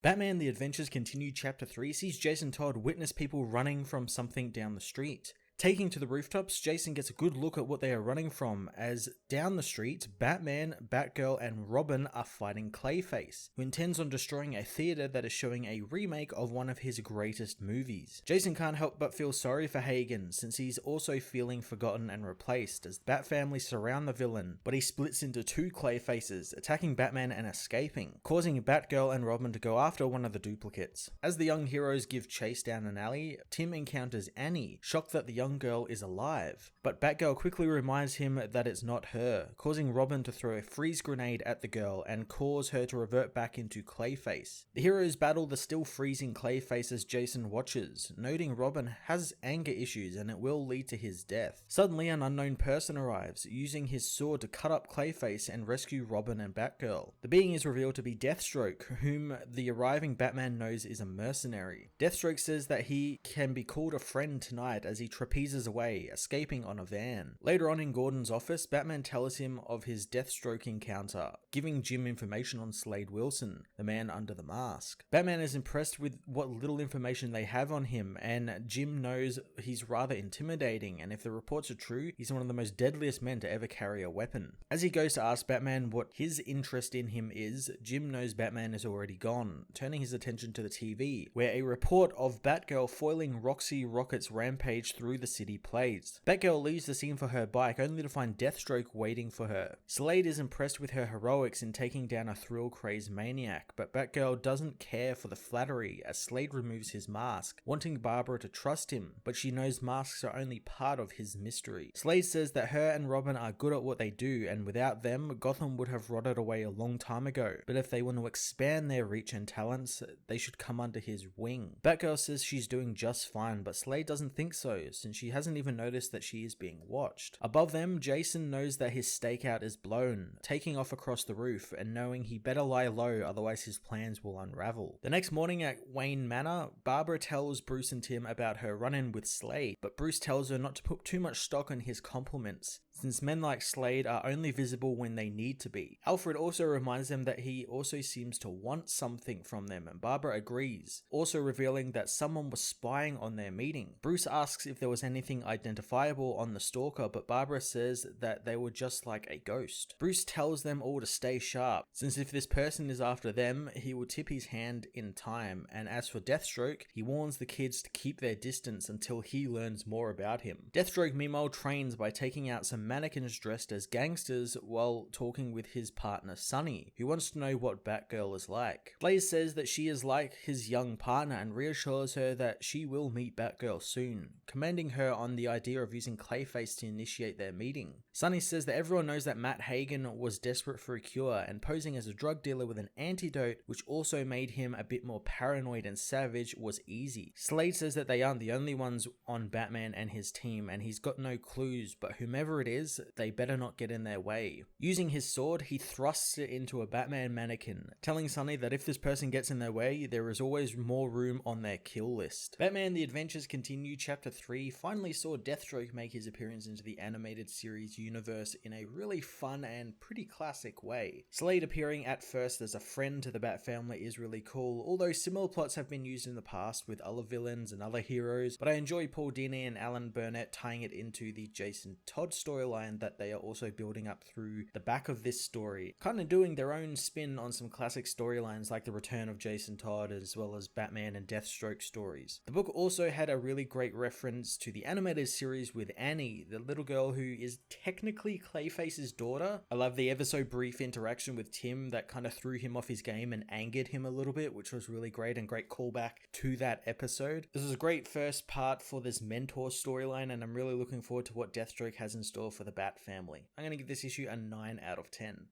Batman The Adventures Continue Chapter 3 sees Jason Todd witness people running from something down the street. Taking to the rooftops, Jason gets a good look at what they are running from, as down the street, Batman, Batgirl and Robin are fighting Clayface, who intends on destroying a theatre that is showing a remake of one of his greatest movies. Jason can't help but feel sorry for Hagen, since he's also feeling forgotten and replaced, as the Bat family surround the villain, but he splits into two Clayfaces, attacking Batman and escaping, causing Batgirl and Robin to go after one of the duplicates. As the young heroes give chase down an alley, Tim encounters Annie, shocked that the young girl is alive, but Batgirl quickly reminds him that it's not her, causing Robin to throw a freeze grenade at the girl and cause her to revert back into Clayface. The heroes battle the still freezing Clayface as Jason watches, noting Robin has anger issues and it will lead to his death. Suddenly an unknown person arrives, using his sword to cut up Clayface and rescue Robin and Batgirl. The being is revealed to be Deathstroke, whom the arriving Batman knows is a mercenary. Deathstroke says that he can be called a friend tonight as he trapezes away, escaping on a van. Later on in Gordon's office, Batman tells him of his Deathstroke encounter, giving Jim information on Slade Wilson, the man under the mask. Batman is impressed with what little information they have on him, and Jim knows he's rather intimidating, and if the reports are true, he's one of the most deadliest men to ever carry a weapon. As he goes to ask Batman what his interest in him is, Jim knows Batman is already gone, turning his attention to the TV, where a report of Batgirl foiling Roxy Rocket's rampage through the city plays. Batgirl leaves the scene for her bike only to find Deathstroke waiting for her. Slade is impressed with her heroics in taking down a thrill-crazed maniac, but Batgirl doesn't care for the flattery as Slade removes his mask, wanting Barbara to trust him, but she knows masks are only part of his mystery. Slade says that her and Robin are good at what they do, and without them, Gotham would have rotted away a long time ago, but if they want to expand their reach and talents, they should come under his wing. Batgirl says she's doing just fine, but Slade doesn't think so, since she hasn't even noticed that she is being watched. Above them, Jason knows that his stakeout is blown, taking off across the roof and knowing he better lie low, otherwise his plans will unravel. The next morning at Wayne Manor, Barbara tells Bruce and Tim about her run-in with Slade, but Bruce tells her not to put too much stock on his compliments, since men like Slade are only visible when they need to be. Alfred also reminds them that he also seems to want something from them, and Barbara agrees, also revealing that someone was spying on their meeting. Bruce asks if there was anything identifiable on the stalker, but Barbara says that they were just like a ghost. Bruce tells them all to stay sharp, since if this person is after them, he will tip his hand in time, and as for Deathstroke, he warns the kids to keep their distance until he learns more about him. Deathstroke meanwhile trains by taking out some mannequins dressed as gangsters while talking with his partner Sunny, who wants to know what Batgirl is like. Blaze says that she is like his young partner and reassures her that she will meet Batgirl soon, commending her on the idea of using Clayface to initiate their meeting. Sunny says that everyone knows that Matt Hagen was desperate for a cure and posing as a drug dealer with an antidote, which also made him a bit more paranoid and savage, was easy. Slade says that they aren't the only ones on Batman and his team, and he's got no clues, but whomever it is, they better not get in their way. Using his sword, he thrusts it into a Batman mannequin, telling Sunny that if this person gets in their way, there is always more room on their kill list. Batman The Adventures Continue Chapter 3 finally saw Deathstroke make his appearance into the animated series universe in a really fun and pretty classic way. Slade appearing at first as a friend to the Bat family is really cool, although similar plots have been used in the past with other villains and other heroes, but I enjoy Paul Dini and Alan Burnett tying it into the Jason Todd storyline that they are also building up through the back of this story, kind of doing their own spin on some classic storylines like the return of Jason Todd as well as Batman and Deathstroke stories. The book also had a really great reference to the animated series with Annie, the little girl who is technically Clayface's daughter. I love the ever so brief interaction with Tim that kind of threw him off his game and angered him a little bit, which was really great and great callback to that episode. This was a great first part for this mentor storyline, and I'm really looking forward to what Deathstroke has in store for the Bat family. I'm going to give this issue a 9 out of 10.